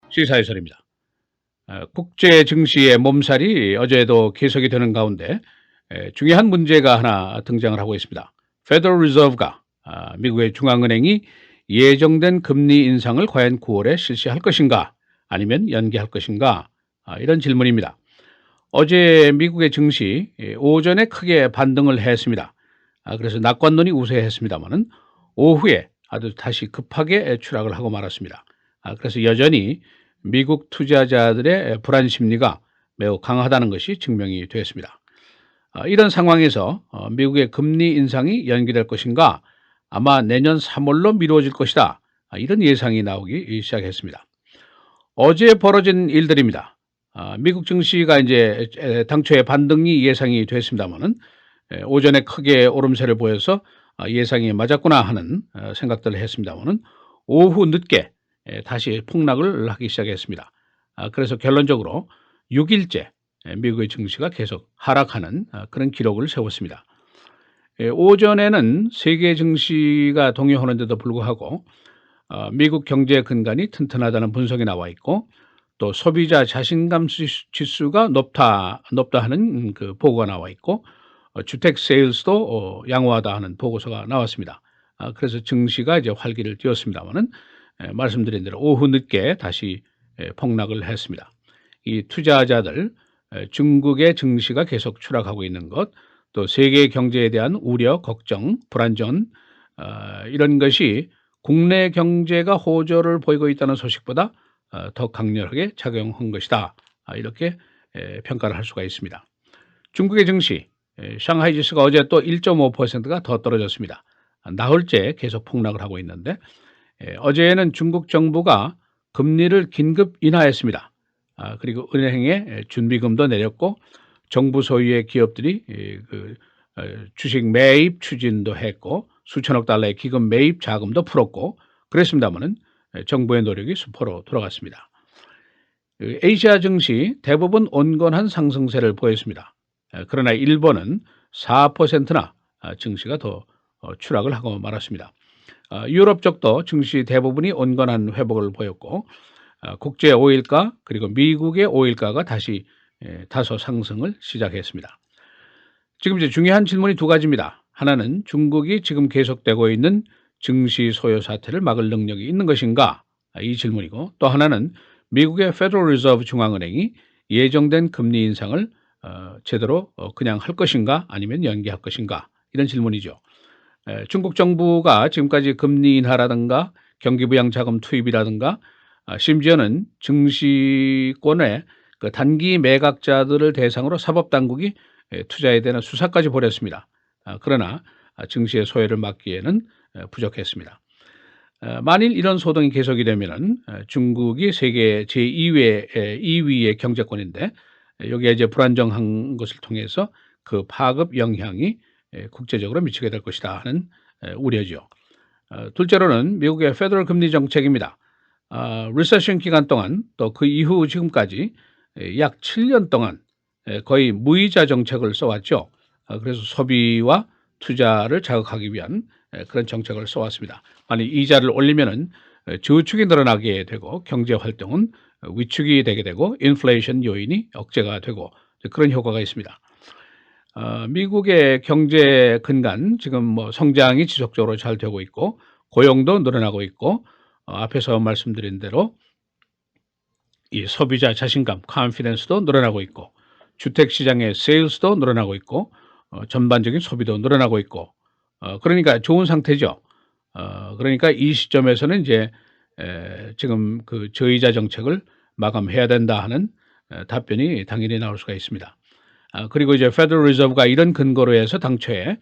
시사해설입니다. 국제 증시의 몸살이 어제도 계속이 되는 가운데 중요한 문제가 하나 등장을 하고 있습니다. Federal Reserve가 미국의 중앙은행이 예정된 금리 인상을 과연 9월에 실시할 것인가 아니면 연기할 것인가 이런 질문입니다. 어제 미국의 증시 오전에 크게 반등을 했습니다. 그래서 낙관론이 우세했습니다만은 오후에 아주 다시 급하게 추락을 하고 말았습니다. 그래서 여전히 미국 투자자들의 불안 심리가 매우 강하다는 것이 증명이 되었습니다. 이런 상황에서 미국의 금리 인상이 연기될 것인가 아마 내년 3월로 미뤄질 것이다. 이런 예상이 나오기 시작했습니다. 어제 벌어진 일들입니다. 미국 증시가 이제 당초에 반등이 예상이 됐습니다만은 오전에 크게 오름세를 보여서 예상이 맞았구나 하는 생각들을 했습니다만은 오후 늦게 다시 폭락을 하기 시작했습니다. 그래서 결론적으로 6일째 미국의 증시가 계속 하락하는 그런 기록을 세웠습니다. 오전에는 세계 증시가 동요하는데도 불구하고 미국 경제 근간이 튼튼하다는 분석이 나와 있고 또 소비자 자신감 지수가 높다 하는 그 보고가 나와 있고 주택 세일스도 양호하다 하는 보고서가 나왔습니다. 그래서 증시가 이제 활기를 띄웠습니다만은 말씀드린 대로 오후 늦게 다시 폭락을 했습니다. 이 투자자들 중국의 증시가 계속 추락하고 있는 것, 또 세계 경제에 대한 우려, 걱정, 불안전 이런 것이 국내 경제가 호조를 보이고 있다는 소식보다 더 강렬하게 작용한 것이다. 이렇게 평가를 할 수가 있습니다. 중국의 증시, 상하이 지수가 어제 또 1.5%가 더 떨어졌습니다. 나흘째 계속 폭락을 하고 있는데 어제는 중국 정부가 금리를 긴급 인하했습니다. 그리고 은행에 준비금도 내렸고 정부 소유의 기업들이 주식 매입 추진도 했고 수천억 달러의 기금 매입 자금도 풀었고 그랬습니다마는 정부의 노력이 수포로 돌아갔습니다. 아시아 증시 대부분 온건한 상승세를 보였습니다. 그러나 일본은 4%나 증시가 더 추락을 하고 말았습니다. 유럽 쪽도 증시 대부분이 온건한 회복을 보였고 국제 오일가 그리고 미국의 오일가가 다시 다소 상승을 시작했습니다. 지금 이제 중요한 질문이 두 가지입니다. 하나는 중국이 지금 계속되고 있는 증시 소요 사태를 막을 능력이 있는 것인가? 이 질문이고 또 하나는 미국의 페더럴 리저브 중앙은행이 예정된 금리 인상을 제대로 그냥 할 것인가 아니면 연기할 것인가? 이런 질문이죠. 중국 정부가 지금까지 금리 인하라든가 경기부양 자금 투입이라든가 심지어는 증시권의 그 단기 매각자들을 대상으로 사법당국이 투자에 대한 수사까지 벌였습니다. 그러나 증시의 소외를 막기에는 부족했습니다. 만일 이런 소동이 계속이 되면은 중국이 세계 제2위의 경제권인데 여기에 이제 불안정한 것을 통해서 그 파급 영향이 국제적으로 미치게 될 것이다 하는 우려죠. 둘째로는 미국의 페더럴 금리 정책입니다. 리세션 기간 동안 또 그 이후 지금까지 약 7년 동안 거의 무이자 정책을 써왔죠. 그래서 소비와 투자를 자극하기 위한 그런 정책을 써왔습니다. 만약 이자를 올리면은 저축이 늘어나게 되고 경제 활동은 위축이 되게 되고 인플레이션 요인이 억제가 되고 그런 효과가 있습니다. 미국의 경제 근간 지금 뭐 성장이 지속적으로 잘 되고 있고 고용도 늘어나고 있고 앞에서 말씀드린 대로 이 소비자 자신감, 컨피던스도 늘어나고 있고 주택 시장의 세일스도 늘어나고 있고 전반적인 소비도 늘어나고 있고 그러니까 좋은 상태죠. 그러니까 이 시점에서는 이제 지금 그 저이자 정책을 마감해야 된다 하는 답변이 당연히 나올 수가 있습니다. 그리고 이제 페더럴 리저브가 이런 근거로 해서 당초에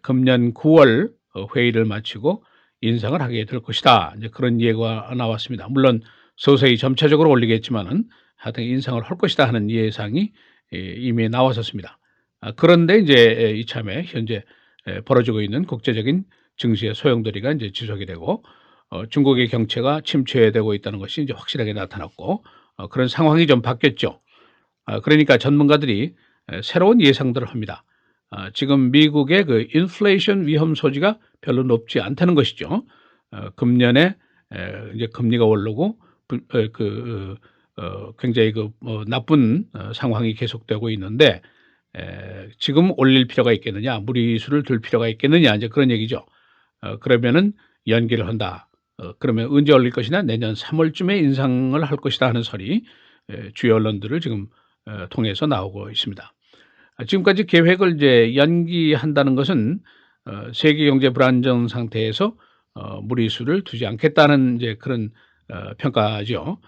금년 9월 회의를 마치고 인상을 하게 될 것이다. 이제 그런 예가 나왔습니다. 물론 서서히 점차적으로 올리겠지만은 하여튼 인상을 할 것이다 하는 예상이 이미 나왔었습니다. 그런데 이제 이참에 현재 벌어지고 있는 국제적인 증시의 소용돌이가 이제 지속이 되고 중국의 경제가 침체되고 있다는 것이 이제 확실하게 나타났고 그런 상황이 좀 바뀌었죠. 그러니까 전문가들이 새로운 예상들을 합니다. 지금 미국의 그 인플레이션 위험 소지가 별로 높지 않다는 것이죠. 금년에 이제 금리가 오르고 굉장히 나쁜 상황이 계속되고 있는데 지금 올릴 필요가 있겠느냐, 무리수를 둘 필요가 있겠느냐, 이제 그런 얘기죠. 그러면은 연기를 한다. 그러면 언제 올릴 것이냐, 내년 3월쯤에 인상을 할 것이다 하는 설이 주요 언론들을 지금 통해서 나오고 있습니다. 지금까지 계획을 이제 연기한다는 것은 세계 경제 불안정 상태에서 무리수를 두지 않겠다는 이제 그런 평가죠.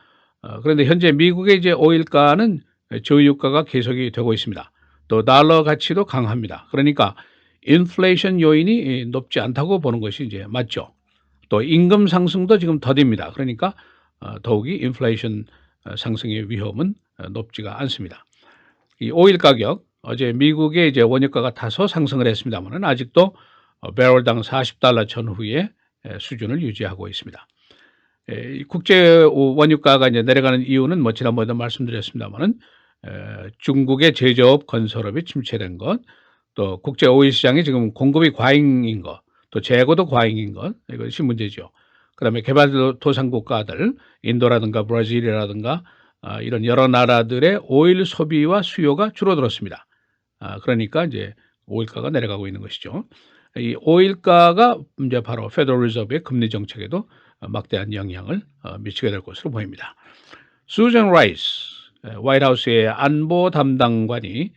그런데 현재 미국의 이제 오일가는 저유가가 계속이 되고 있습니다. 또 달러 가치도 강합니다. 그러니까 인플레이션 요인이 높지 않다고 보는 것이 이제 맞죠. 또 임금 상승도 지금 더딥니다. 그러니까 더욱이 인플레이션 상승의 위험은 높지가 않습니다. 이 오일 가격, 어제 미국의 이제 원유가가 다소 상승을 했습니다만 아직도 배럴당 40달러 전후의 수준을 유지하고 있습니다. 국제 원유가가 이제 내려가는 이유는 뭐 지난번에도 말씀드렸습니다만은 중국의 제조업 건설업이 침체된 것, 또 국제 오일 시장이 지금 공급이 과잉인 것, 또 재고도 과잉인 것, 이것이 문제죠. 그다음에 개발도상 국가들, 인도라든가 브라질이라든가 이런 여러 나라들의 오일 소비와 수요가 줄어들었습니다. 그러니까 이제 오일가가 내려가고 있는 것이죠. 이 오일가가 이제 바로 페더럴 리저브의 금리 정책에도 막대한 영향을 미치게 될 것으로 보입니다. 수잔 라이스 화이트하우스의 안보 담당관이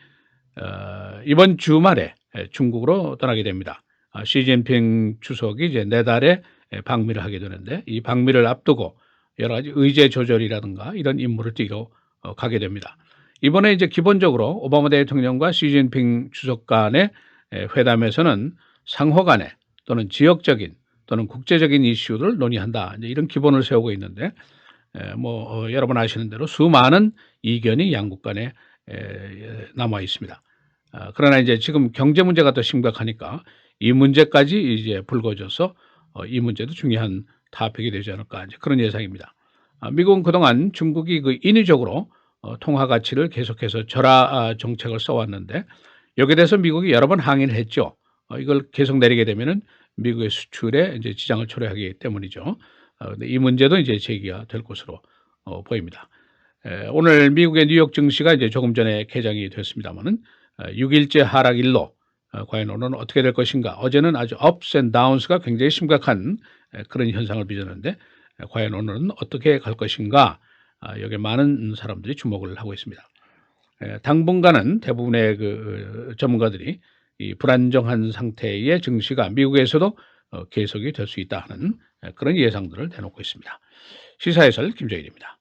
이번 주말에 중국으로 떠나게 됩니다. 시진핑 주석이 이제 내달에 방미를 하게 되는데 이 방미를 앞두고 여러 가지 의제 조절이라든가 이런 임무를 띠고 가게 됩니다. 이번에 이제 기본적으로 오바마 대통령과 시진핑 주석 간의 회담에서는 상호 간의 또는 지역적인 또는 국제적인 이슈를 논의한다, 이제 이런 기본을 세우고 있는데 여러분 아시는 대로 수많은 이견이 양국 간에 남아 있습니다. 그러나 이제 지금 경제 문제가 더 심각하니까 이 문제까지 이제 불거져서 이 문제도 중요한 타픽이 되지 않을까, 이제 그런 예상입니다. 미국은 그동안 중국이 인위적으로 통화 가치를 계속해서 절하 정책을 써왔는데 여기에 대해서 미국이 여러 번 항의를 했죠. 이걸 계속 내리게 되면은 미국의 수출에 이제 지장을 초래하기 때문이죠. 근데 이 문제도 이제 제기가 될 것으로 보입니다. 오늘 미국의 뉴욕 증시가 이제 조금 전에 개장이 됐습니다만은 6일째 하락일로 과연 오늘은 어떻게 될 것인가. 어제는 아주 ups and downs가 굉장히 심각한 그런 현상을 빚었는데 과연 오늘은 어떻게 갈 것인가. 여기에 많은 사람들이 주목을 하고 있습니다. 당분간은 대부분의 전문가들이 이 불안정한 상태의 증시가 미국에서도 계속이 될 수 있다 하는 그런 예상들을 내놓고 있습니다. 시사해설 김정일입니다.